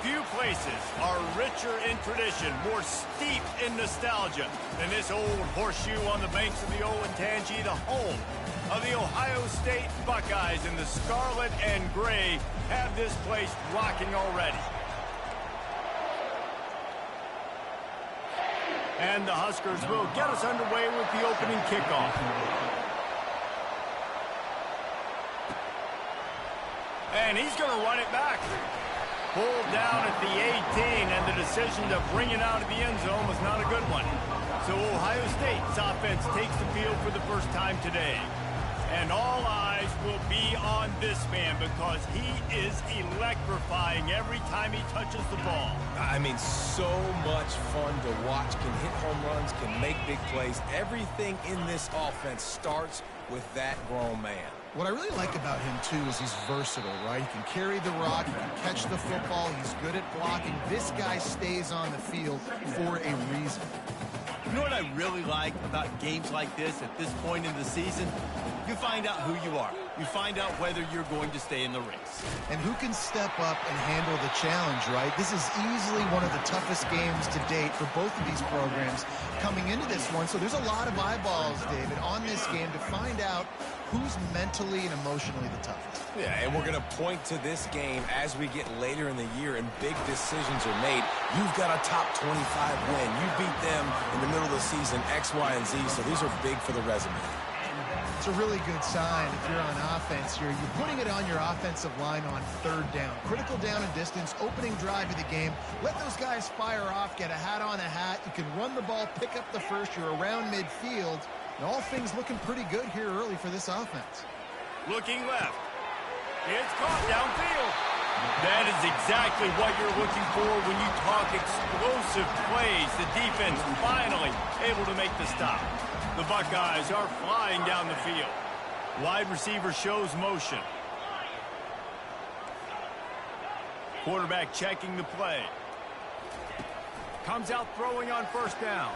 Few places are richer in tradition, more steeped in nostalgia than this old horseshoe on the banks of the Olentangy, the home of the Ohio State Buckeyes. And the scarlet and gray have this place rocking already. And the Huskers will get us underway with the opening kickoff. And he's going to run it back. Pulled down at the 18, and the decision to bring it out of the end zone was not a good one. So Ohio State's offense takes the field for the first time today. And all eyes will be on this man because he is electrifying every time he touches the ball. I mean, so much fun to watch. Can hit home runs, can make big plays. Everything in this offense starts with that grown man. What I really like about him, too, is he's versatile, right? He can carry the rock, he can catch the football, he's good at blocking. This guy stays on the field for a reason. You know what I really like about games like this at this point in the season? You find out who you are. You find out whether you're going to stay in the race. And who can step up and handle the challenge, right? This is easily one of the toughest games to date for both of these programs coming into this one. So there's a lot of eyeballs, David, on this game to find out who's mentally and emotionally the toughest. Yeah, and we're going to point to this game as we get later in the year and big decisions are made. You've got a top 25 win. You beat them in the middle of the season, X, Y, and Z, so these are big for the resume. It's a really good sign if you're on offense here. You're putting it on your offensive line on third down. Critical down and distance, opening drive of the game. Let those guys fire off, get a hat on a hat. You can run the ball, pick up the first. You're around midfield. And all things looking pretty good here early for this offense. Looking left. It's caught downfield. That is exactly what you're looking for when you talk explosive plays. The defense finally able to make the stop. The Buckeyes are flying down the field. Wide receiver shows motion. Quarterback checking the play. Comes out throwing on first down.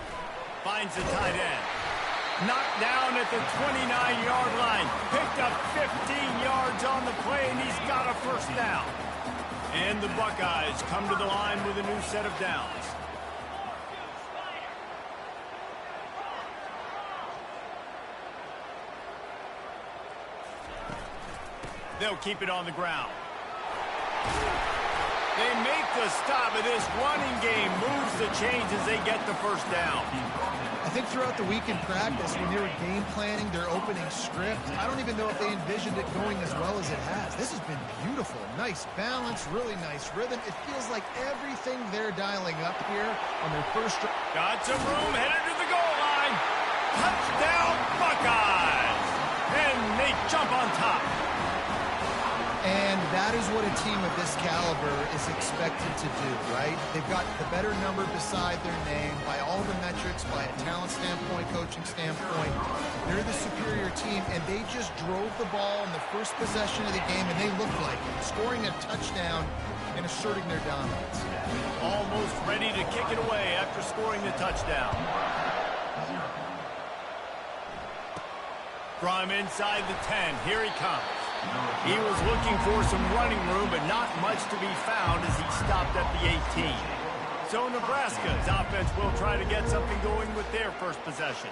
Finds the tight end. Knocked down at the 29-yard line. Picked up 15 yards on the play, and he's got a first down. And the Buckeyes come to the line with a new set of downs. They'll keep it on the ground. They make the stop of this running game. Moves the chains as they get the first down. I think throughout the week in practice, when they were game planning their opening script, I don't even know if they envisioned it going as well as it has. This has been beautiful. Nice balance, really nice rhythm. It feels like everything they're dialing up here on their first drive. Got some room, headed to the goal line. Touchdown, Buckeyes! And they jump on top. And that is what a team of this caliber is expected to do, right? They've got the better number beside their name by all the metrics, by a talent standpoint, coaching standpoint. They're the superior team, and they just drove the ball in the first possession of the game, and they looked like it, scoring a touchdown and asserting their dominance. Almost ready to kick it away after scoring the touchdown. From inside the 10, here he comes. He was looking for some running room, but not much to be found as he stopped at the 18. So Nebraska's offense will try to get something going with their first possession.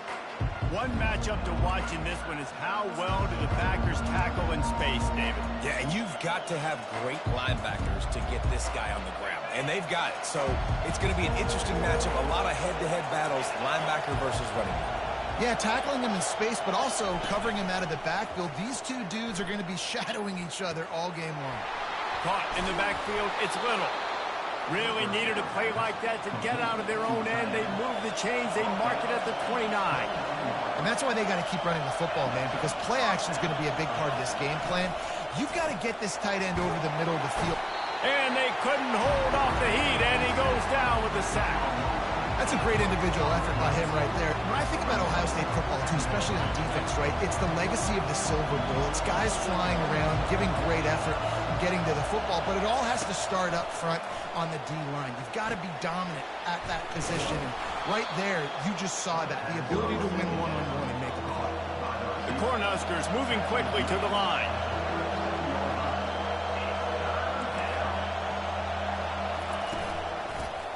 One matchup to watch in this one is how well do the Packers tackle in space, David? Yeah, and you've got to have great linebackers to get this guy on the ground, and they've got it. So it's going to be an interesting matchup, a lot of head-to-head battles, linebacker versus running back. Yeah, tackling him in space, but also covering him out of the backfield. These two dudes are going to be shadowing each other all game long. Caught in the backfield, it's Little. Really needed a play like that to get out of their own end. They move the chains, they mark it at the 29. And that's why they got to keep running the football, man, because play action is going to be a big part of this game plan. You've got to get this tight end over the middle of the field. And they couldn't hold off the heat, and he goes down with the sack. That's a great individual effort by him right there. When I think about Ohio State football, too, especially on defense, right, it's the legacy of the Silver Bowl. It's guys flying around, giving great effort, and getting to the football. But it all has to start up front on the D-line. You've got to be dominant at that position. And right there, you just saw that, the ability to win one-on-one and make a play. The Cornhuskers moving quickly to the line.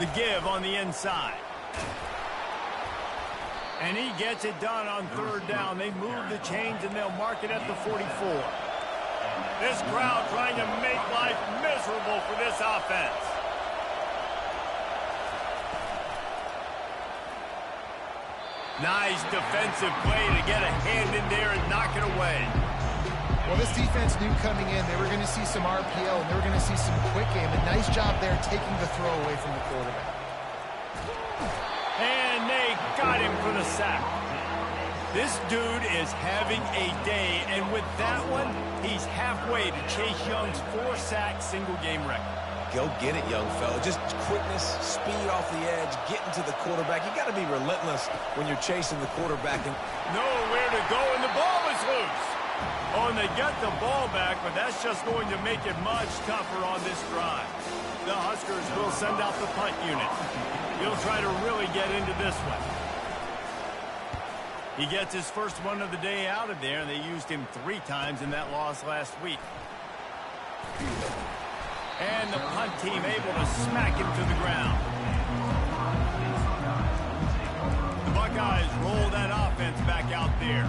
The give on the inside. And he gets it done on third down. They move the chains, and they'll mark it at the 44. This crowd trying to make life miserable for this offense. Nice defensive play to get a hand in there and knock it away. Well, this defense knew coming in they were going to see some RPO, and they were going to see some quick game. A nice job there taking the throw away from the quarterback. And they got him for the sack. This dude is having a day, and with that one, he's halfway to Chase Young's 4-sack single-game record. Go get it, young fella. Just quickness, speed off the edge, getting to the quarterback. You got to be relentless when you're chasing the quarterback. And nowhere to go, and the ball is loose. Oh, and they get the ball back, but that's just going to make it much tougher on this drive. The Huskers will send out the punt unit. He'll try to really get into this one. He gets his first one of the day out of there, and they used him 3 times in that loss last week. And the punt team able to smack him to the ground. The Buckeyes roll that offense back out there.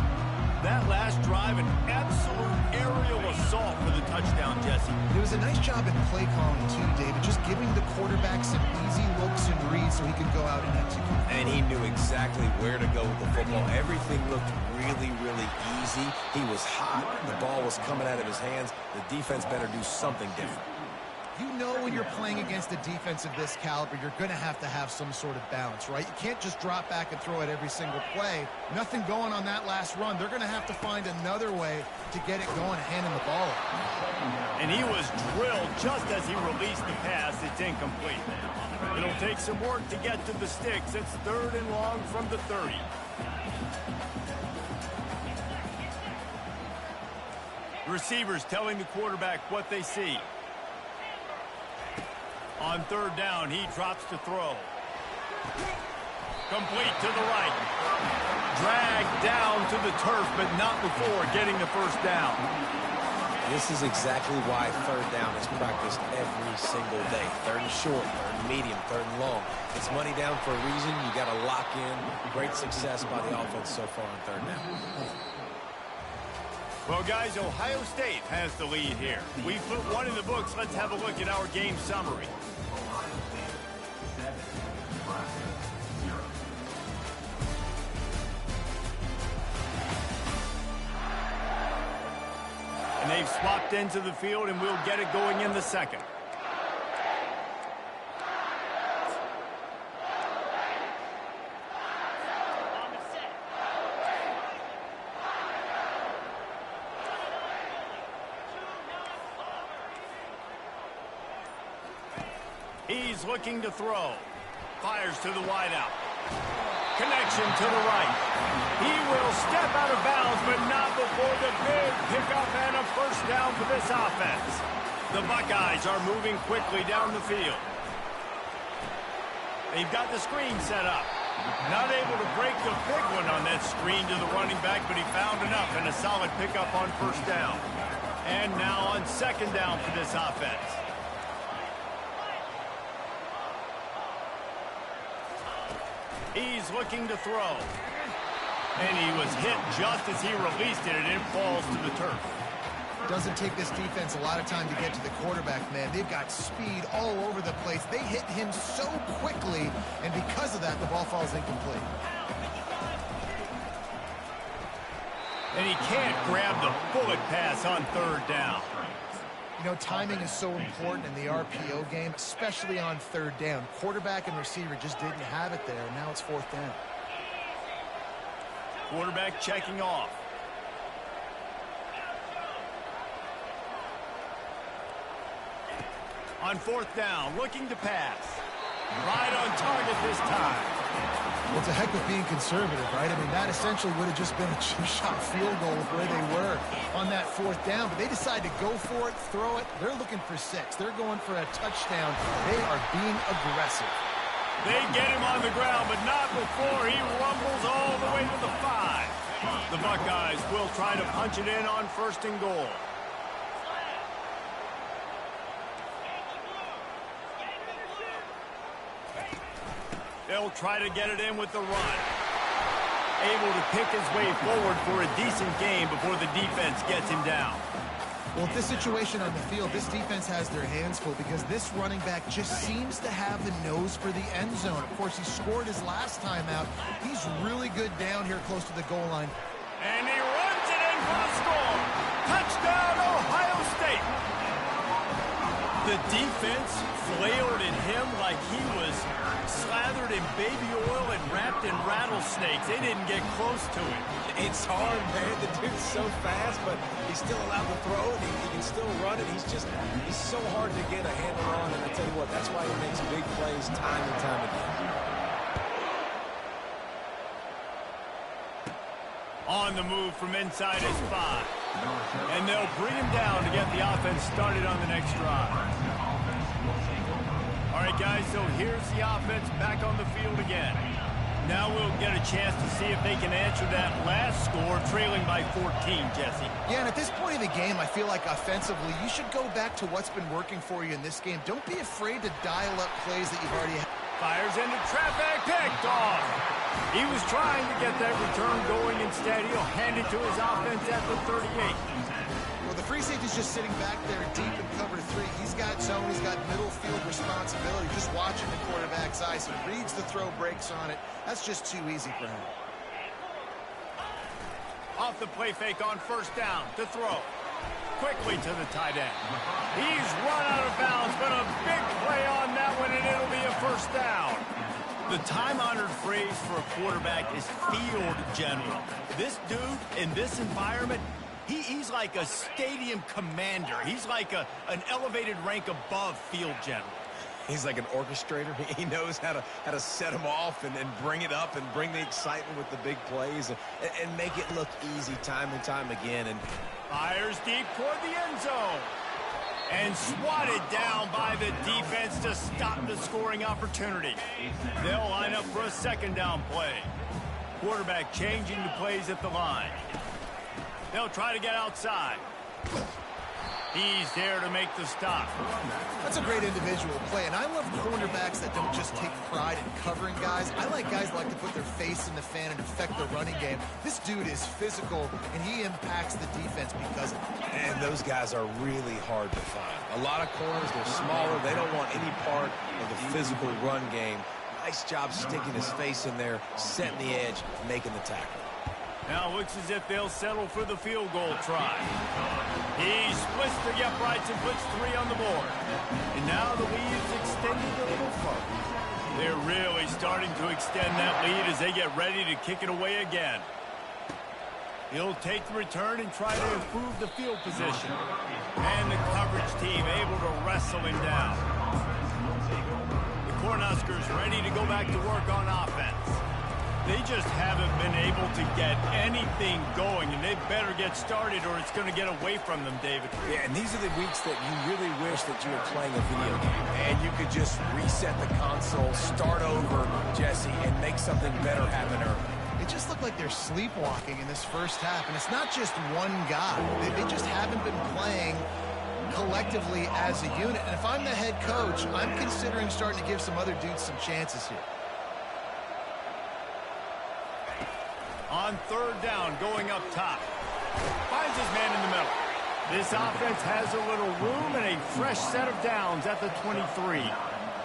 That last drive, an absolute aerial assault for the touchdown, Jesse. It was a nice job in play calling, too, David, just giving the quarterback some easy looks and reads so he could go out and execute. And he knew exactly where to go with the football. Everything looked really, really easy. He was hot. The ball was coming out of his hands. The defense better do something different. You know when you're playing against a defense of this caliber, you're going to have some sort of balance, right? You can't just drop back and throw it every single play. Nothing going on that last run. They're going to have to find another way to get it going and handing the ball off. And he was drilled just as he released the pass. It's incomplete. It'll take some work to get to the sticks. It's 3rd and long from the 30. Receivers telling the quarterback what they see. On 3rd down, he drops to throw. Complete to the right. Dragged down to the turf, but not before getting the first down. This is exactly why 3rd down is practiced every single day. 3rd and short, 3rd and medium, 3rd and long. It's money down for a reason. You got to lock in. Great success by the offense so far on 3rd down. Well, guys, Ohio State has the lead here. We put one in the books. Let's have a look at our game summary. And they've swapped into the field, and we'll get it going in the second. He's looking to throw. Fires to the wideout. Connection to the right. He will step out of bounds, but not before the big pickup and a first down for this offense. The Buckeyes are moving quickly down the field. They've got the screen set up. Not able to break the big one on that screen to the running back, but he found enough and a solid pickup on first down. And now on 2nd down for this offense. He's looking to throw. And he was hit just as he released it, and it falls to the turf. Doesn't take this defense a lot of time to get to the quarterback, man. They've got speed all over the place. They hit him so quickly, and because of that, the ball falls incomplete. And he can't grab the bullet pass on 3rd down. You know, timing is so important in the RPO game, especially on 3rd down. Quarterback and receiver just didn't have it there, and now it's 4th down. Quarterback checking off. On 4th down, looking to pass. Right on target this time. Well, it's a heck of being conservative, right? I mean, that essentially would have just been a two-shot field goal of where they were on that 4th down. But they decide to go for it, throw it. They're looking for 6. They're going for a touchdown. They are being aggressive. They get him on the ground, but not before he rumbles all the way to the 5. The Buckeyes will try to punch it in on 1st and goal. They'll try to get it in with the run. Able to pick his way forward for a decent game before the defense gets him down. Well, with this situation on the field, this defense has their hands full because this running back just seems to have the nose for the end zone. Of course, he scored his last time out. He's really good down here close to the goal line. And he runs it in for a score. Touchdown, Ohio State. The defense flailed at him like he was slathered in baby oil and wrapped in rattlesnakes. They didn't get close to him. It's hard, man. The dude's so fast, but he's still allowed to throw it. He can still run it. He's so hard to get a handle on. And I tell you what, that's why he makes big plays time and time again. On the move from inside his 5. And they'll bring him down to get the offense started on the next drive. All right, guys, so here's the offense back on the field again. Now we'll get a chance to see if they can answer that last score, trailing by 14, Jesse. Yeah, and at this point in the game, I feel like offensively, you should go back to what's been working for you in this game. Don't be afraid to dial up plays that you've already had. Fires into traffic, picked off. He was trying to get that return going. Instead, he'll hand it to his offense at the 38. Well, the free safety's just sitting back there deep in cover 3. He's got zone. He's got middle field responsibility. Just watching the quarterback's eyes. He reads the throw, breaks on it. That's just too easy for him. Off the play fake on first down to throw. Quickly to the tight end. He's run out of bounds, but a big play on that one, and it'll be a first down. The time-honored phrase for a quarterback is field general. This dude in this environment, he's like a stadium commander. He's like an elevated rank above field general. He's like an orchestrator. He knows how to set them off and bring it up and bring the excitement with the big plays and make it look easy time and time again. And fires deep toward the end zone. And swatted down by the defense to stop the scoring opportunity. They'll line up for a second down play. Quarterback changing the plays at the line. They'll try to get outside. He's there to make the stop. That's a great individual play, and I love cornerbacks that don't just take pride in covering guys. I like guys that like to put their face in the fan and affect the running game. This dude is physical, and he impacts the defense because of it. And those guys are really hard to find. A lot of corners, they're smaller. They don't want any part of the physical run game. Nice job sticking his face in there, setting the edge, making the tackle. Now looks as if they'll settle for the field goal try. He splits the uprights and puts 3 on the board. And now the lead is extended a little further. They're really starting to extend that lead as they get ready to kick it away again. He'll take the return and try to improve the field position. And the coverage team able to wrestle him down. The Cornhuskers ready to go back to work on offense. They just haven't been able to get anything going, and they better get started or it's going to get away from them, David. Yeah, and these are the weeks that you really wish that you were playing a video game and you could just reset the console, start over, Jesse, and make something better happen early. It just looked like they're sleepwalking in this first half, and it's not just one guy. They just haven't been playing collectively as a unit. And if I'm the head coach, I'm considering starting to give some other dudes some chances here. On third down, going up top. Finds his man in the middle. This offense has a little room and a fresh set of downs at the 23.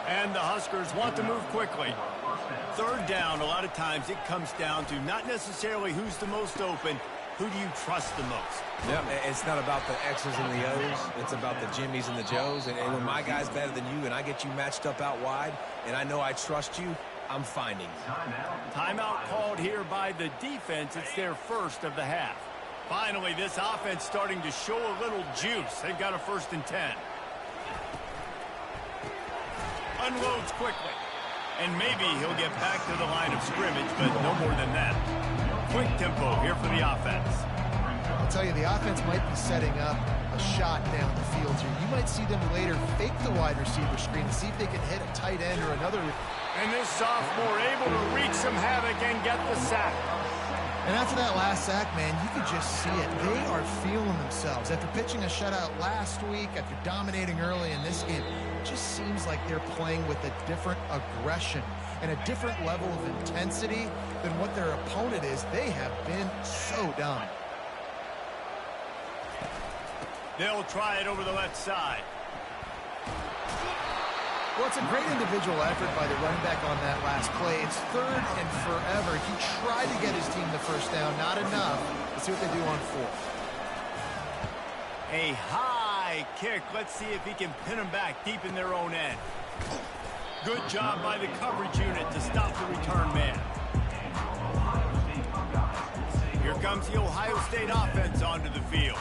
And the Huskers want to move quickly. Third down, a lot of times it comes down to not necessarily who's the most open, who do you trust the most? Yep, it's not about the X's and the O's. It's about the Jimmies and the Joes. And when my guy's better than you and I get you matched up out wide and I know I trust you, I'm finding. Timeout called here by the defense. It's their first of the half. Finally, this offense starting to show a little juice. They've got a 1st and 10. Unloads quickly. And maybe he'll get back to the line of scrimmage, but no more than that. Quick tempo here for the offense. I'll tell you, the offense might be setting up a shot down the field here. You might see them later fake the wide receiver screen and see if they can hit a tight end or another. And this sophomore able to wreak some havoc and get the sack. And after that last sack, man, you could just see it. They are feeling themselves. After pitching a shutout last week, after dominating early in this game, it just seems like they're playing with a different aggression. and a different level of intensity than what their opponent is. They have been so dominant. They'll try it over the left side. Well, it's a great individual effort by the running back on that last play. It's third and forever. He tried to get his team the first down. Not enough. Let's see what they do on fourth. A high kick. Let's see if he can pin them back deep in their own end. Good job by the coverage unit to stop the return man. Here comes the Ohio State offense onto the field.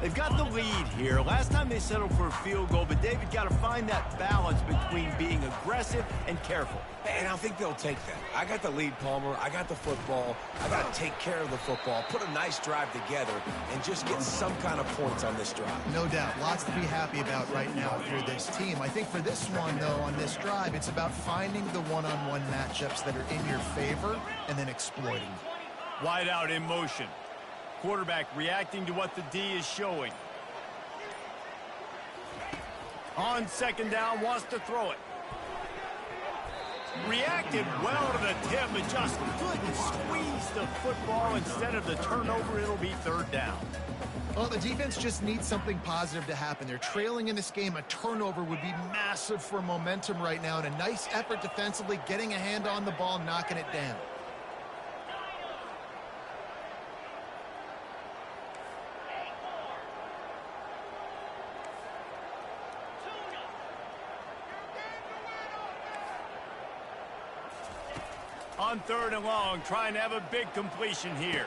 They've got the lead here. Last time they settled for a field goal, but David got to find that balance between being aggressive and careful. And I think they'll take that. I got the lead, Palmer. I got the football. I got to take care of the football, put a nice drive together, and just get some kind of points on this drive. No doubt. Lots to be happy about right now if you're this team. I think for this one, though, on this drive, it's about finding the one-on-one matchups that are in your favor and then exploiting them. Wide out in motion. Quarterback reacting to what the D is showing. On second down, wants to throw it. Reacted well to the tip, but just couldn't squeeze the football. Instead of the turnover, it'll be third down. Well, the defense just needs something positive to happen. They're trailing in this game. A turnover would be massive for momentum right now, and a nice effort defensively, getting a hand on the ball, knocking it down. On third and long, trying to have a big completion here.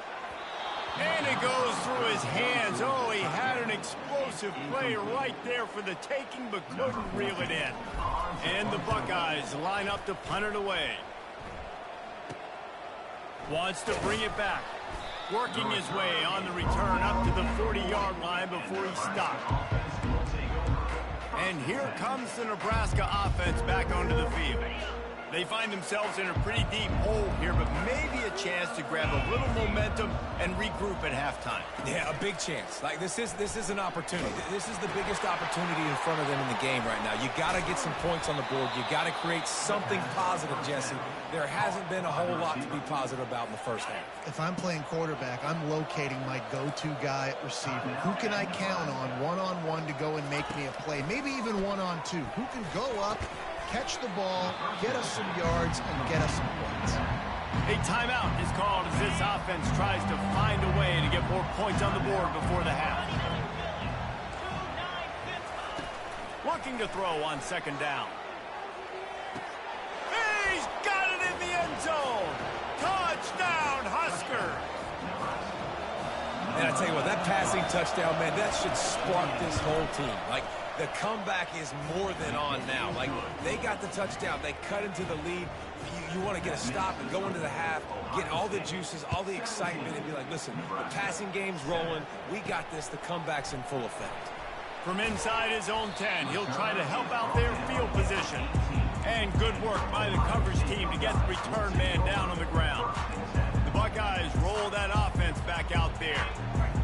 And it goes through his hands. Oh, he had an explosive play right there for the taking, but couldn't reel it in. And the Buckeyes line up to punt it away. Wants to bring it back. Working his way on the return up to the 40-yard line before he stopped. And here comes the Nebraska offense back onto the field. They find themselves in a pretty deep hole here, but maybe a chance to grab a little momentum and regroup at halftime. Yeah, a big chance. Like this is an opportunity. This is the biggest opportunity in front of them in the game right now. You got to get some points on the board. You got to create something positive, Jesse. There hasn't been a whole lot to be positive about in the first half. If I'm playing quarterback, I'm locating my go-to guy at receiver. Who can I count on one-on-one to go and make me a play? Maybe even one-on-two. Who can go up, catch the ball, get us some yards, and get us some points. A timeout is called as this offense tries to find a way to get more points on the board before the half. Looking to throw on second down. He's got it in the end zone. Touchdown, Husker. And I tell you what, that passing touchdown, man, that should spark this whole team. Like, the comeback is more than on now. Like, they got the touchdown. They cut into the lead. You want to get a stop and go into the half, get all the juices, all the excitement, and be like, listen, the passing game's rolling. We got this. The comeback's in full effect. From inside his own 10, he'll try to help out their field position. And good work by the coverage team to get the return man down on the ground. The Buckeyes roll that offense back out there.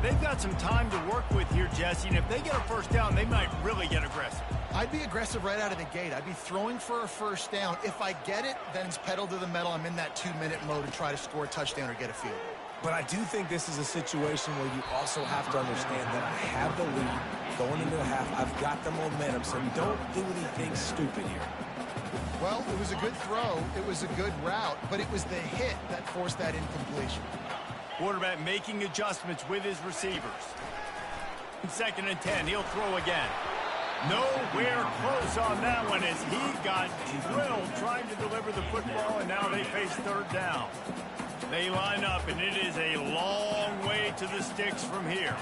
They've got some time to work with here, Jesse, and if they get a first down, they might really get aggressive. I'd be aggressive right out of the gate. I'd be throwing for a first down. If I get it, then it's pedal to the metal. I'm in that 2-minute mode to try to score a touchdown or get a field goal. But I do think this is a situation where you also have to understand that I have the lead going into the half. I've got the momentum, so don't do anything stupid here. Well, it was a good throw. It was a good route, but it was the hit that forced that incompletion. Quarterback making adjustments with his receivers. Second and 10, he'll throw again. Nowhere close on that one as he got drilled trying to deliver the football, and now they face third down. They line up, and it is a long way to the sticks from here.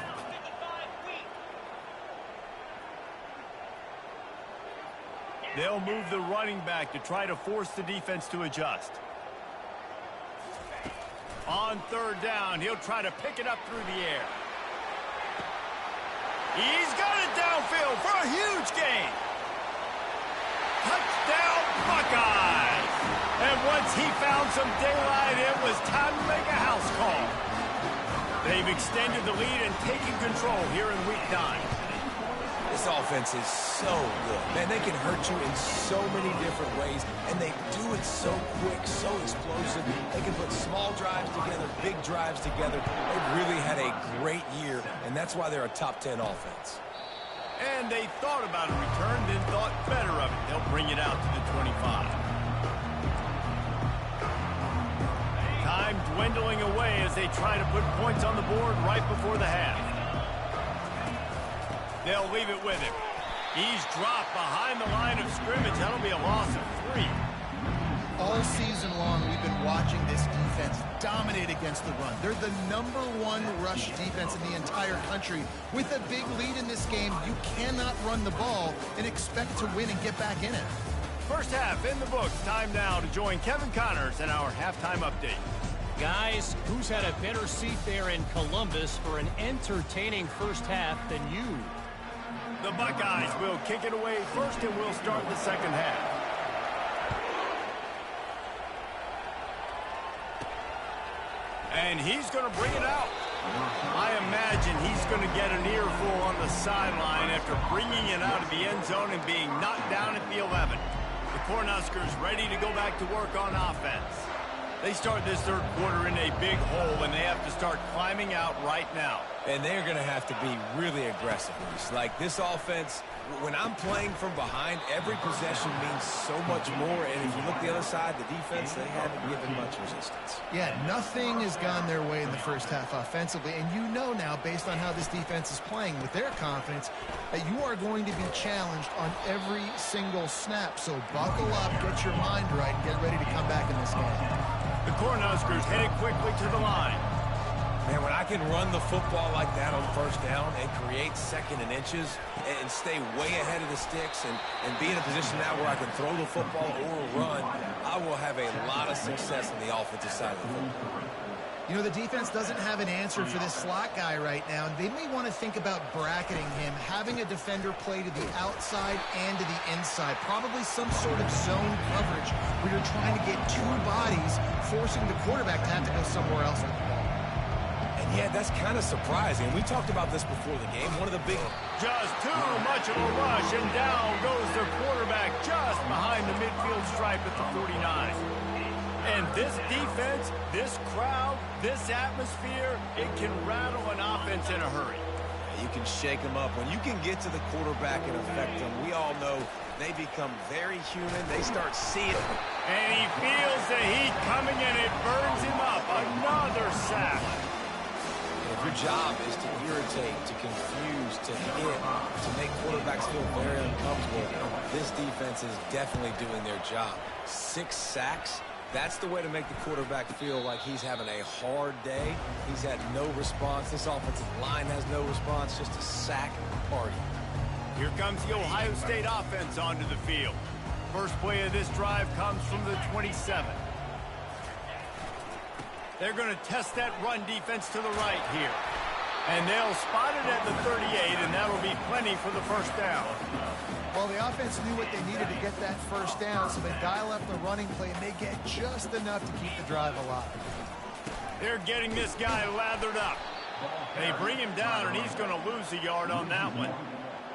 They'll move the running back to try to force the defense to adjust. On third down, he'll try to pick it up through the air. He's got it downfield for a huge gain. Touchdown, Buckeyes. And once he found some daylight, it was time to make a house call. They've extended the lead and taken control here in week 9. This offense is so good. Man, they can hurt you in so many different ways, and they do it so quick, so explosive. They can put small drives together, big drives together. They've really had a great year, and that's why they're a top 10 offense. And they thought about a return, then thought better of it. They'll bring it out to the 25. Time dwindling away as they try to put points on the board right before the half. They'll leave it with him. He's dropped behind the line of scrimmage. That'll be a loss of 3. All season long, we've been watching this defense dominate against the run. They're the #1 rush defense in the entire country. With a big lead in this game, you cannot run the ball and expect to win and get back in it. First half in the books. Time now to join Kevin Connors in our halftime update. Guys, who's had a better seat there in Columbus for an entertaining first half than you? The Buckeyes will kick it away first, and we'll start the second half. And he's going to bring it out. I imagine he's going to get an earful on the sideline after bringing it out of the end zone and being knocked down at the 11. The Cornhuskers ready to go back to work on offense. They start this third quarter in a big hole, and they have to start climbing out right now. And they're going to have to be really aggressive. Like this offense, when I'm playing from behind, every possession means so much more. And if you look the other side, the defense, they haven't given much resistance. Yeah, nothing has gone their way in the first half offensively. And you know now, based on how this defense is playing with their confidence, that you are going to be challenged on every single snap. So buckle up, get your mind right, and get ready to come back in this game. The Cornhuskers headed quickly to the line. Man, when I can run the football like that on first down and create second and inches and stay way ahead of the sticks and be in a position now where I can throw the football or run, I will have a lot of success on the offensive side of the football. You know, the defense doesn't have an answer for this slot guy right now. They may want to think about bracketing him, having a defender play to the outside and to the inside. Probably some sort of zone coverage where you're trying to get two bodies, forcing the quarterback to have to go somewhere else with the ball. Yeah, that's kind of surprising. We talked about this before the game. One of the big... Just too much of a rush, and down goes their quarterback just behind the midfield stripe at the 49. And this defense, this crowd, this atmosphere, it can rattle an offense in a hurry. You can shake them up. When you can get to the quarterback and affect them, we all know they become very human. They start seeing it. And he feels the heat coming, and it burns him up. Another sack. If your job is to irritate, to confuse, to hit, to make quarterbacks feel very uncomfortable, this defense is definitely doing their job. 6 sacks, that's the way to make the quarterback feel like he's having a hard day. He's had no response. This offensive line has no response, just a sack party. Here comes the Ohio State offense onto the field. First play of this drive comes from the 27. They're going to test that run defense to the right here. And they'll spot it at the 38, and that'll be plenty for the first down. Well, the offense knew what they needed to get that first down, so they dial up the running play, and they get just enough to keep the drive alive. They're getting this guy lathered up. They bring him down, and he's going to lose a yard on that one.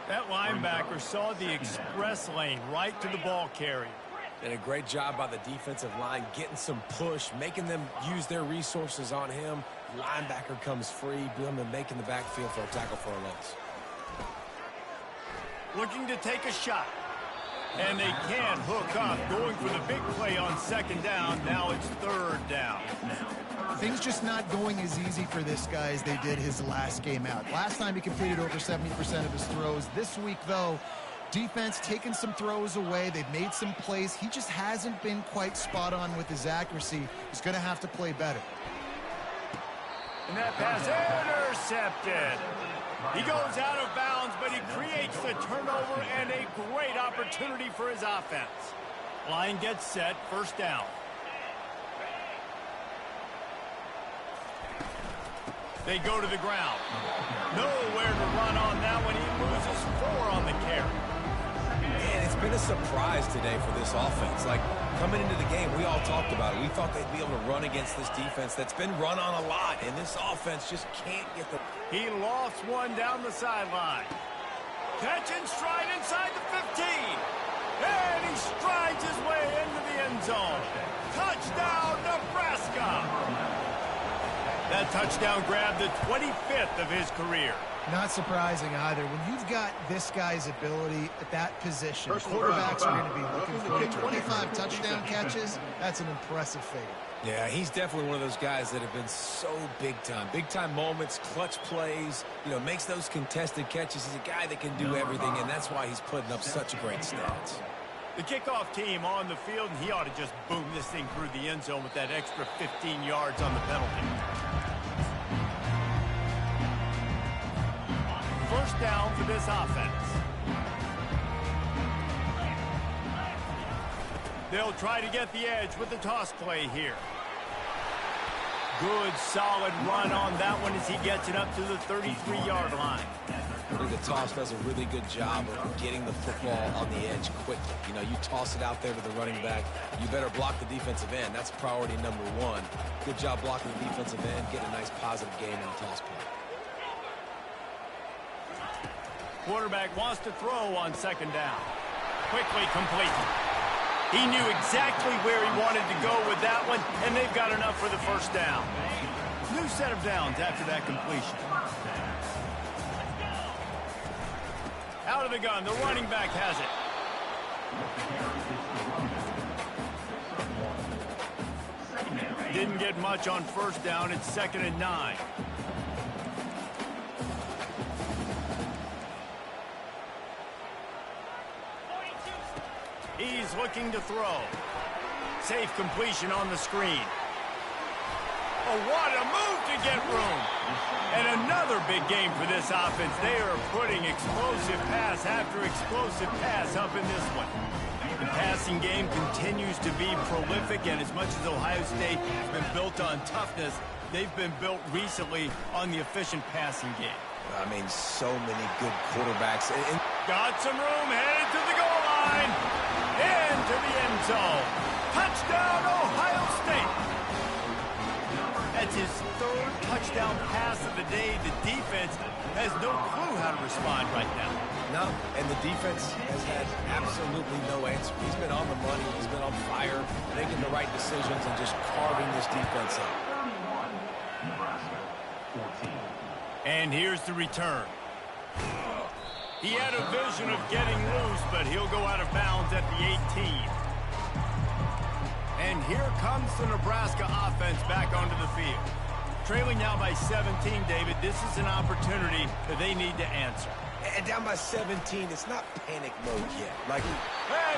That linebacker saw the express lane right to the ball carrier. And a great job by the defensive line, getting some push, making them use their resources on him. Linebacker comes free, boom, and making the backfield for a tackle for a loss. Looking to take a shot. And they can hook up, going for the big play on second down. Now it's third down. Things just not going as easy for this guy as they did his last game out. Last time he completed over 70% of his throws. This week, though, defense taking some throws away. They've made some plays. He just hasn't been quite spot on with his accuracy. He's going to have to play better. And that pass intercepted. He goes out of bounds, but he creates the turnover and a great opportunity for his offense. Line gets set, first down. They go to the ground. Nowhere to run on that one. He loses 4 on the carry. Man, it's been a surprise today for this offense. Like, coming into the game, we all talked about it. We thought they'd be able to run against this defense that's been run on a lot, and this offense just can't get the... He lofts one down the sideline. Catch and stride inside the 15. And he strides his way into the end zone. Touchdown, Nebraska. That touchdown grabbed the 25th of his career. Not surprising either. When you've got this guy's ability at that position, quarterbacks are going to be looking for it. 25 touchdown catches, that's an impressive figure. Yeah, he's definitely one of those guys that have been so big time. Big time moments, clutch plays, makes those contested catches. He's a guy that can do everything, and that's why he's putting up such great stats. The kickoff team on the field, and he ought to just boom this thing through the end zone with that extra 15 yards on the penalty. First down for this offense. They'll try to get the edge with the toss play here. Good, solid run on that one as he gets it up to the 33-yard line. I think the toss does a really good job of getting the football on the edge quickly. You toss it out there to the running back. You better block the defensive end. That's priority number one. Good job blocking the defensive end, getting a nice positive game in the toss play. Quarterback wants to throw on second down. Quickly complete. He knew exactly where he wanted to go with that one, and they've got enough for the first down. New set of downs after that completion. Out of the gun, the running back has it. Didn't get much on first down. It's 2nd and 9. He's looking to throw. Safe completion on the screen. Oh, what a move to get room. And another big game for this offense. They are putting explosive pass after explosive pass up in this one. The passing game continues to be prolific, and as much as Ohio State has been built on toughness, they've been built recently on the efficient passing game. So many good quarterbacks. Got some room, headed to the goal line. Into the end zone. Touchdown, Ohio State. That's his 3rd touchdown pass of the day. The defense has no clue how to respond right now. No, and the defense has had absolutely no answer. He's been on the money. He's been on fire, making the right decisions and just carving this defense up. And here's the return. He had a vision of getting loose, but he'll go out of bounds at the 18. And here comes the Nebraska offense back onto the field. Trailing now by 17, David, this is an opportunity that they need to answer. And down by 17, it's not panic mode yet. And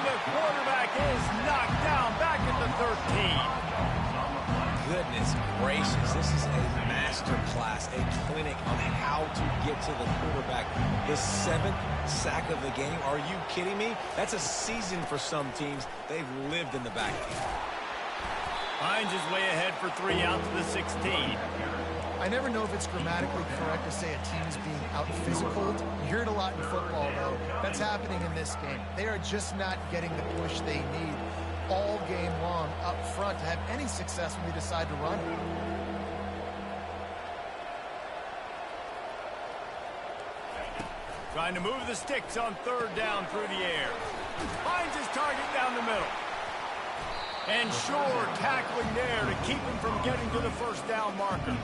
the quarterback is knocked down back at the 13. Goodness gracious, this is a master class, a clinic on how to get to the quarterback. The 7th sack of the game, are you kidding me? That's a season for some teams. They've lived in the backfield. Hines is way ahead for 3 out to the 16. I never know if it's grammatically correct to say a team is being out-physicaled. You hear it a lot in football, though. That's happening in this game. They are just not getting the push they need all game long up front to have any success when they decide to run it. Trying to move the sticks on 3rd down through the air. Finds his target down the middle. And sure, tackling there to keep him from getting to the first down marker.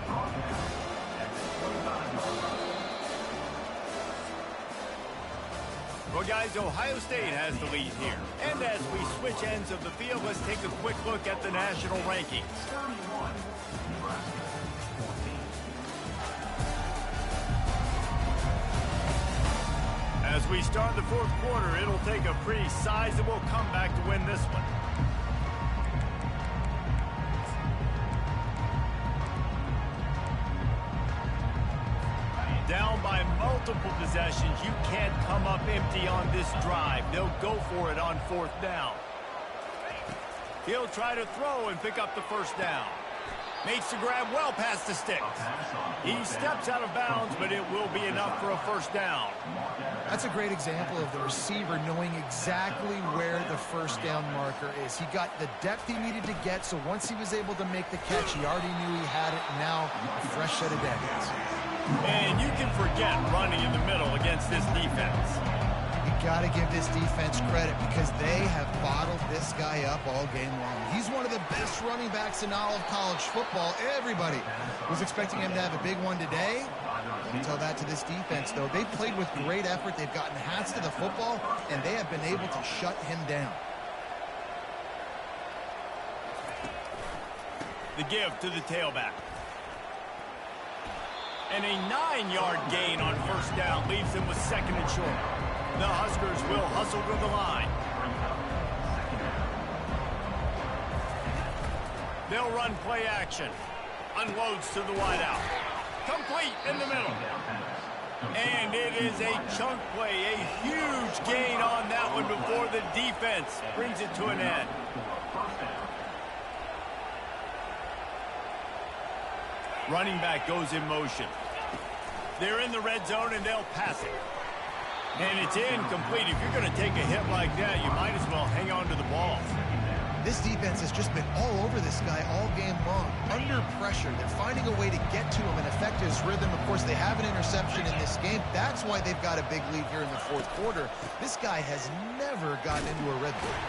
Well, guys, Ohio State has the lead here. And as we switch ends of the field, let's take a quick look at the national rankings. As we start the 4th quarter, it'll take a pretty sizable comeback to win this one. Down by multiple possessions, you can't come up empty on this drive. They'll go for it on 4th down. He'll try to throw and pick up the first down. Makes the grab well past the sticks. He steps out of bounds, but it will be enough for a first down. That's a great example of the receiver knowing exactly where the first down marker is. He got the depth he needed to get, so once he was able to make the catch, he already knew he had it, and now a fresh set of downs. And you can forget running in the middle against this defense. You got to give this defense credit because they have bottled this guy up all game long. He's one of the best running backs in all of college football. Everybody was expecting him to have a big one today. Don't tell that to this defense, though. They played with great effort. They've gotten hats to the football, and they have been able to shut him down. The give to the tailback. And a 9-yard gain on first down leaves them with second and short. The Huskers will hustle to the line. They'll run play action. Unloads to the wideout. Complete in the middle. And it is a chunk play, a huge gain on that one before the defense brings it to an end. Running back goes in motion. They're in the red zone and they'll pass it. And it's incomplete. If you're going to take a hit like that, you might as well hang on to the ball. This defense has just been all over this guy all game long. Under pressure, they're finding a way to get to him and affect his rhythm. Of course, they have an interception in this game. That's why they've got a big lead here in the fourth quarter. This guy has never gotten into a red zone.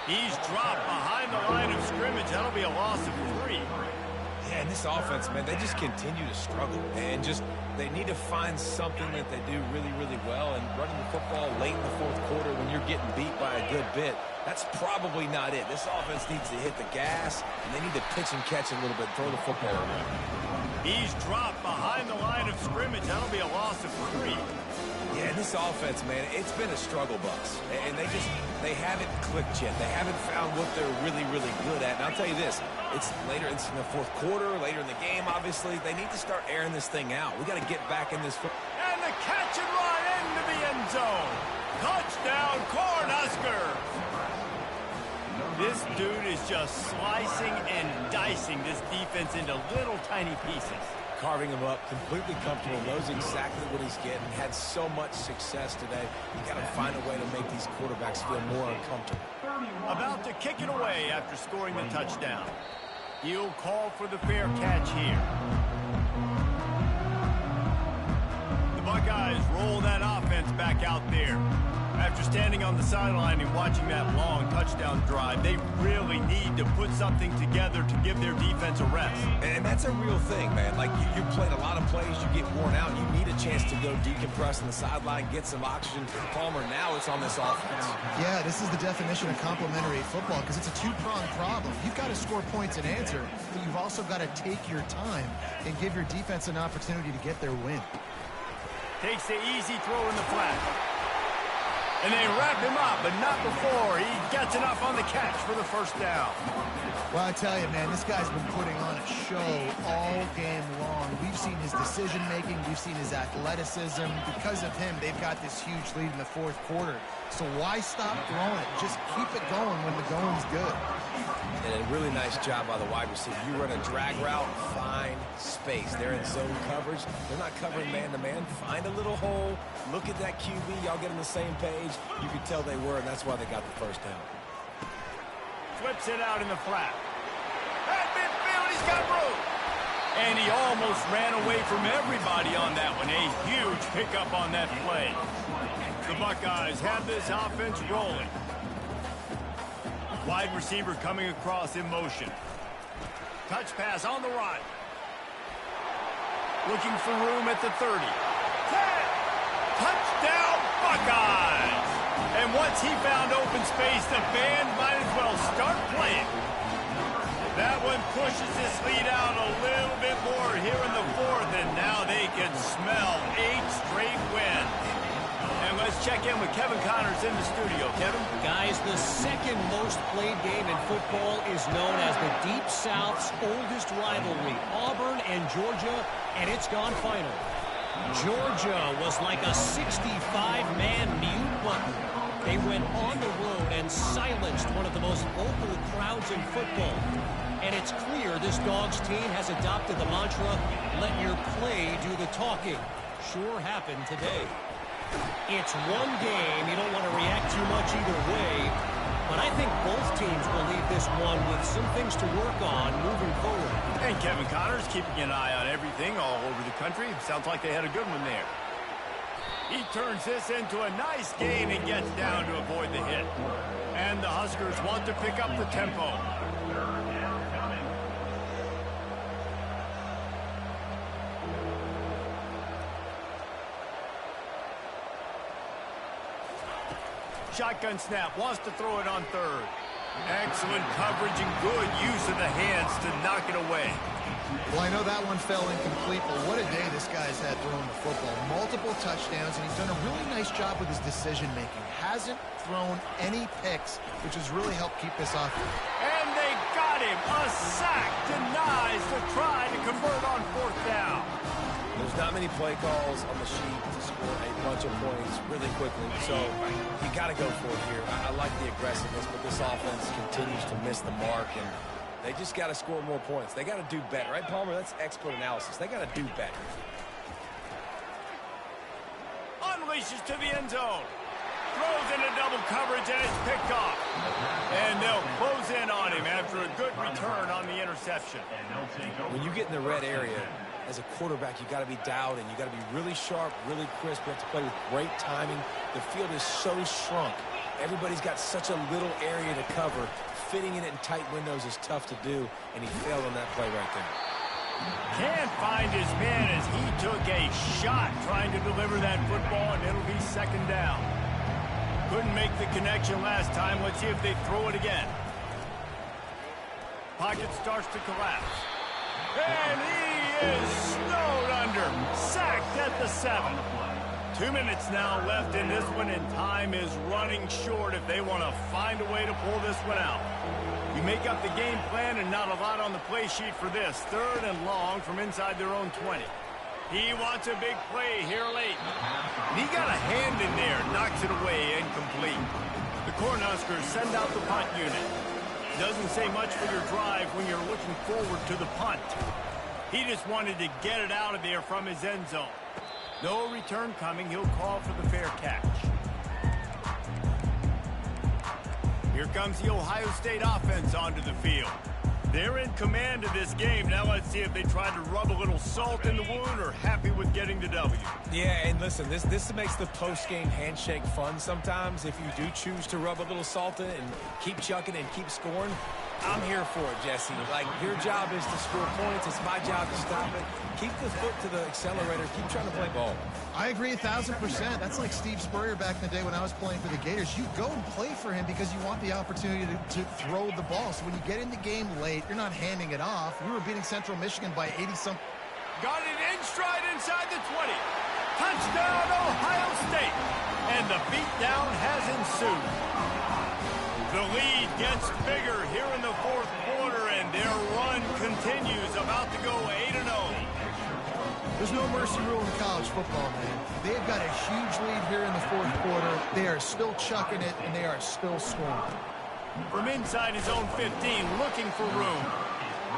He's dropped behind the line of scrimmage. That'll be a loss of 3. Yeah, and this offense, man, they just continue to struggle. And they need to find something that they do really, really well. And running the football late in the fourth quarter when you're getting beat by a good bit, that's probably not it. This offense needs to hit the gas, and they need to pitch and catch a little bit, throw the football away. He's dropped behind the line of scrimmage. That'll be a loss of 3. Yeah, and this offense, man, it's been a struggle bus. And they haven't clicked yet. They haven't found what they're really, really good at. And I'll tell you this, it's in the fourth quarter, later in the game, obviously. They need to start airing this thing out. We got to get back in this. And the catch and run into the end zone. Touchdown, Cornhuskers. This dude is just slicing and dicing this defense into little tiny pieces. Carving him up, completely comfortable, knows exactly what he's getting, had so much success today. You got to find a way to make these quarterbacks feel more uncomfortable. About to kick it away after scoring the touchdown. He'll call for the fair catch here. The Buckeyes roll that offense back out there. After standing on the sideline and watching that long touchdown drive, they really need to put something together to give their defense a rest. And that's a real thing, man. Like, you played a lot of plays, you get worn out, you need a chance to go decompress on the sideline, get some oxygen. Palmer, now it's on this offense. Yeah, this is the definition of complementary football because it's a two-pronged problem. You've got to score points and answer, but you've also got to take your time and give your defense an opportunity to get their win. Takes the easy throw in the flat. And they wrap him up, but not before he gets enough on the catch for the first down. Well, I tell you, man, this guy's been putting on a show all game long. We've seen his decision-making. We've seen his athleticism. Because of him, they've got this huge lead in the fourth quarter. So why stop throwing it? Just keep it going when the going's good. And a really nice job by the wide receiver. You run a drag route, find space. They're in zone coverage. They're not covering man-to-man. Find a little hole. Look at that QB. Y'all get on the same page. You could tell they were, and that's why they got the first down. Flips it out in the flat. At midfield, he's got room. And he almost ran away from everybody on that one. A huge pickup on that play. The Buckeyes have this offense rolling. Wide receiver coming across in motion. Touch pass on the right. Looking for room at the 30. 10. Touchdown, Buckeyes! And once he found open space, the band might as well start playing. That one pushes this lead out a little bit more here in the fourth, and now they can smell 8 straight wins. And let's check in with Kevin Connors in the studio. Kevin? Guys, the second most played game in football is known as the Deep South's oldest rivalry, Auburn and Georgia, and it's gone final. Georgia was like a 65-man mute button. They went on the road and silenced one of the most vocal crowds in football. And it's clear this Dogs team has adopted the mantra, let your play do the talking. Sure happened today. It's one game. You don't want to react too much either way. but I think both teams will leave this one with some things to work on moving forward. And Kevin Connors keeping an eye on everything all over the country. Sounds like they had a good one there. He turns this into a nice gain and gets down to avoid the hit. And the Huskers want to pick up the tempo. Shotgun snap, wants to throw it on third. Excellent coverage and good use of the hands to knock it away. Well, I know that one fell incomplete, but what a day this guy's had throwing the football. Multiple touchdowns, and he's done a really nice job with his decision-making. Hasn't thrown any picks, which has really helped keep this off. And they got him. A sack denies the try to convert on fourth down. There's not many play calls on the sheet to score a bunch of points really quickly, so you got to go for it here. I like the aggressiveness, but this offense continues to miss the mark, and they just got to score more points. They got to do better, right, Palmer? That's expert analysis. They got to do better. Unleashes to the end zone. Throws into double coverage, and it's picked off. And they'll close in on him after a good return on the interception. When you get in the red area, as a quarterback, you got to be dialed in. You got to be really sharp, really crisp. You have to play with great timing. The field is so shrunk. Everybody's got such a little area to cover. Fitting in it in tight windows is tough to do, and he failed on that play right there. Can't find his man as he took a shot trying to deliver that football, and it'll be second down. Couldn't make the connection last time. Let's see if they throw it again. Pocket starts to collapse. And he is snowed under. Sacked at the 7. 2 minutes now left in this one, and time is running short if they want to find a way to pull this one out. You make up the game plan and not a lot on the play sheet for this. Third and long from inside their own 20. He wants a big play here late. And he got a hand in there, knocks it away, incomplete. The Cornhuskers send out the punt unit. Doesn't say much for your drive when you're looking forward to the punt. He just wanted to get it out of there from his end zone. No return coming. He'll call for the fair catch. Here comes the Ohio State offense onto the field. They're in command of this game. Now let's see if they try to rub a little salt in the wound or happy with getting the W. Yeah, and listen, this makes the post-game handshake fun sometimes. If you do choose to rub a little salt in it and keep chucking and keep scoring, I'm here for it, Jesse. Like, your job is to score points. It's my job to stop it. Keep the foot to the accelerator. Keep trying to play ball. I agree 1,000%. That's like Steve Spurrier back in the day when I was playing for the Gators. You go and play for him because you want the opportunity to throw the ball. So when you get in the game late, you're not handing it off. We were beating Central Michigan by 80-something. Got it in stride inside the 20. Touchdown, Ohio State. And the beatdown has ensued. The lead gets bigger here in the fourth quarter, and their run continues, about to go 8-0. There's no mercy rule in college football, man. They've got a huge lead here in the fourth quarter. They are still chucking it, and they are still scoring. From inside his own 15, looking for room.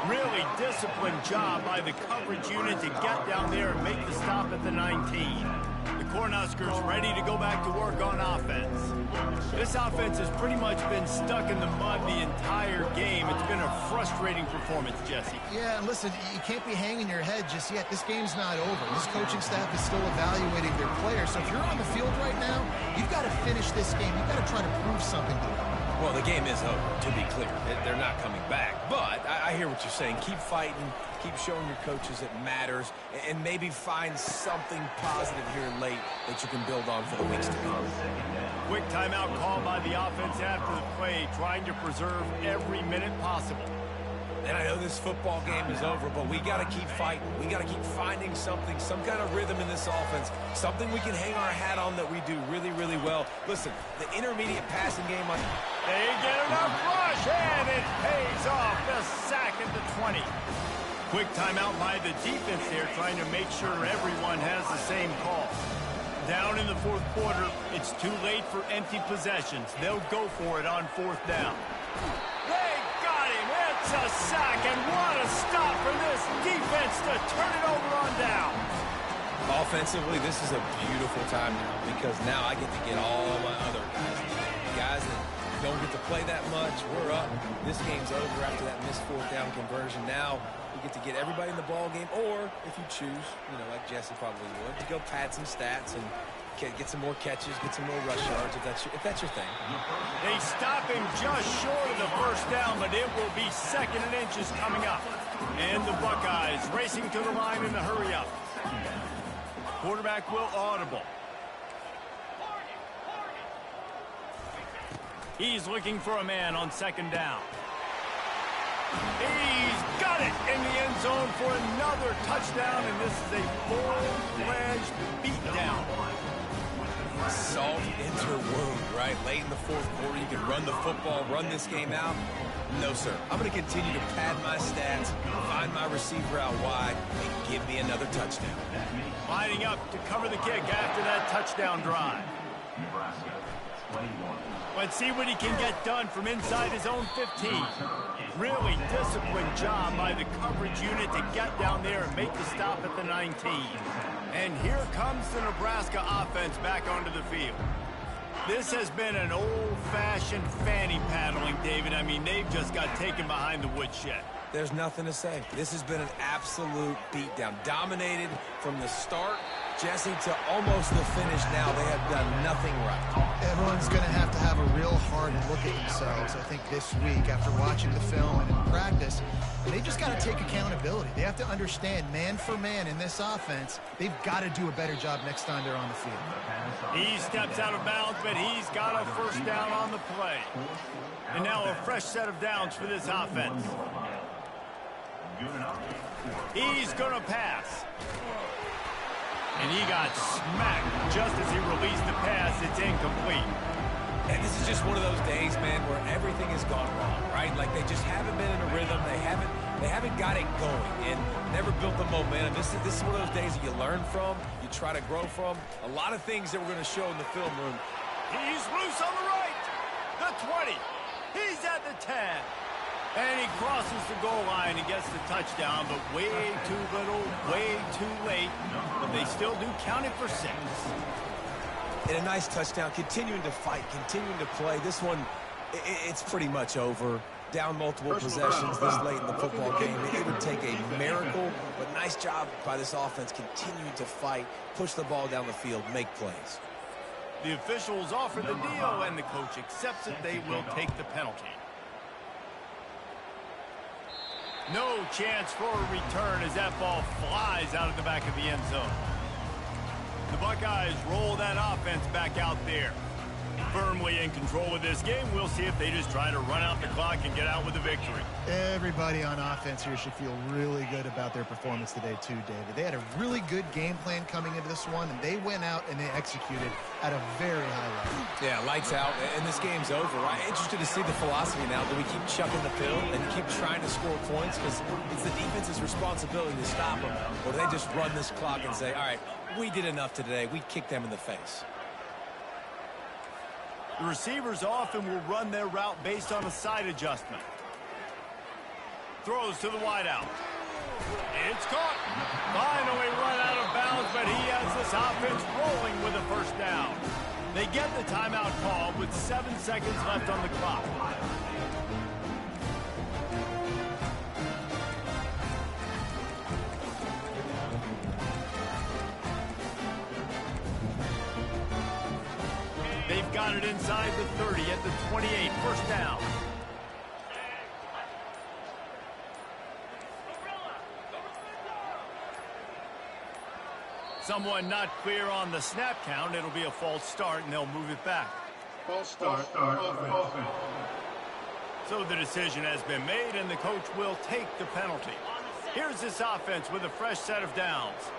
Really disciplined job by the coverage unit to get down there and make the stop at the 19. The Cornhuskers ready to go back to work on offense. This offense has pretty much been stuck in the mud the entire game. It's been a frustrating performance, Jesse. Yeah, and listen, you can't be hanging your head just yet. This game's not over. This coaching staff is still evaluating their players. So if you're on the field right now, you've got to finish this game. You've got to try to prove something to them. Well, the game is over, to be clear. They're not coming back. But I hear what you're saying. Keep fighting. Keep showing your coaches it matters. And maybe find something positive here late that you can build on for the weeks to come. Quick timeout call by the offense after the play, trying to preserve every minute possible. And I know this football game is over, but we got to keep fighting. We got to keep finding something, some kind of rhythm in this offense, something we can hang our hat on that we do really, really well. Listen, the intermediate passing game. They get enough rush, and it pays off. The sack at the 20. Quick timeout by the defense there, trying to make sure everyone has the same call. Down in the fourth quarter, it's too late for empty possessions. They'll go for it on fourth down. They got him. It's a sack, and what a stop for this defense to turn it over on down. Offensively, this is a beautiful time now because now I get to get all my other guys that don't get to play that much. We're up. This game's over after that missed fourth down conversion. Now we get to get everybody in the ball game, or if you choose, like Jesse probably would, to go pad some stats and get some more catches, get some more rush yards if that's your thing. They stop him just short of the first down, but it will be 2nd and inches coming up. And the Buckeyes racing to the line in a hurry up. Quarterback will audible. He's looking for a man on 2nd down. He's got it in the end zone for another touchdown, and this is a full-fledged beatdown. Salt into her wound, right? Late in the fourth quarter, you can run the football, run this game out. No, sir. I'm going to continue to pad my stats, find my receiver out wide, and give me another touchdown. Lining up to cover the kick after that touchdown drive. Nebraska, 21. Let's see what he can get done from inside his own 15. Really disciplined job by the coverage unit to get down there and make the stop at the 19. And here comes the Nebraska offense back onto the field. This has been an old-fashioned fanny paddling, David. I mean, they've just got taken behind the woodshed. There's nothing to say. This has been an absolute beatdown. Dominated from the start, Jesse, to almost the finish now. They have done nothing right. Everyone's going to have a real hard look at themselves, I think, this week after watching the film and in practice. And they just got to take accountability. They have to understand, man for man in this offense, they've got to do a better job next time they're on the field. He steps out of bounds, but he's got a first down on the play. And now a fresh set of downs for this offense. He's going to pass. And he got smacked just as he released the pass. It's incomplete. And this is just one of those days, man, where everything has gone wrong, right? Like they just haven't been in a rhythm. They haven't got it going and never built the momentum. This is one of those days that you learn from, you try to grow from. A lot of things that we're going to show in the film room. He's loose on the right. The 20. He's at the 10. And he crosses the goal line and gets the touchdown, but way too little, way too late. But they still do count it for 6. And a nice touchdown, continuing to fight, continuing to play. This one, it's pretty much over. Down multiple possessions this late in the football game. It would take a miracle, but nice job by this offense continuing to fight, push the ball down the field, make plays. The officials offer the deal, and the coach accepts it. They will take the penalty. No chance for a return as that ball flies out of the back of the end zone. The Buckeyes roll that offense back out there. Firmly in control of this game. We'll see if they just try to run out the clock and get out with a victory. Everybody on offense here should feel really good about their performance today too, David. They had a really good game plan coming into this one, and they went out and they executed at a very high level. Yeah, lights out, and this game's over. I'm interested to see the philosophy now. Do we keep chucking the pill and keep trying to score points? Because it's the defense's responsibility to stop them. Or do they just run this clock and say, all right, we did enough today. We kicked them in the face. The receivers often will run their route based on a side adjustment. Throws to the wideout. It's caught. Finally run out of bounds, but he has this offense rolling with a first down. They get the timeout call with 7 seconds left on the clock. They've got it inside the 30 at the 28. First down. Someone not clear on the snap count. It'll be a false start, and they'll move it back. False start. Offense. So the decision has been made, and the coach will take the penalty. Here's this offense with a fresh set of downs.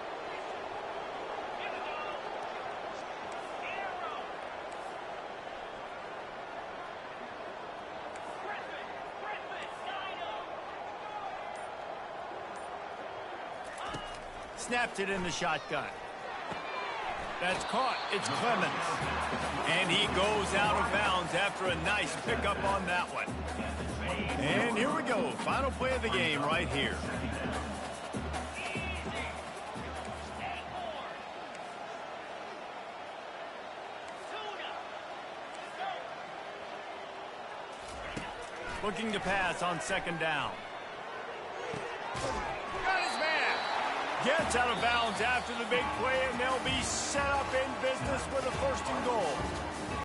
Snapped it in the shotgun. That's caught. It's Clemens. And he goes out of bounds after a nice pickup on that one. And here we go. Final play of the game right here. Looking to pass on second down. Got his man. Gets out of bounds after the big play, and they'll be set up in business with a 1st and goal.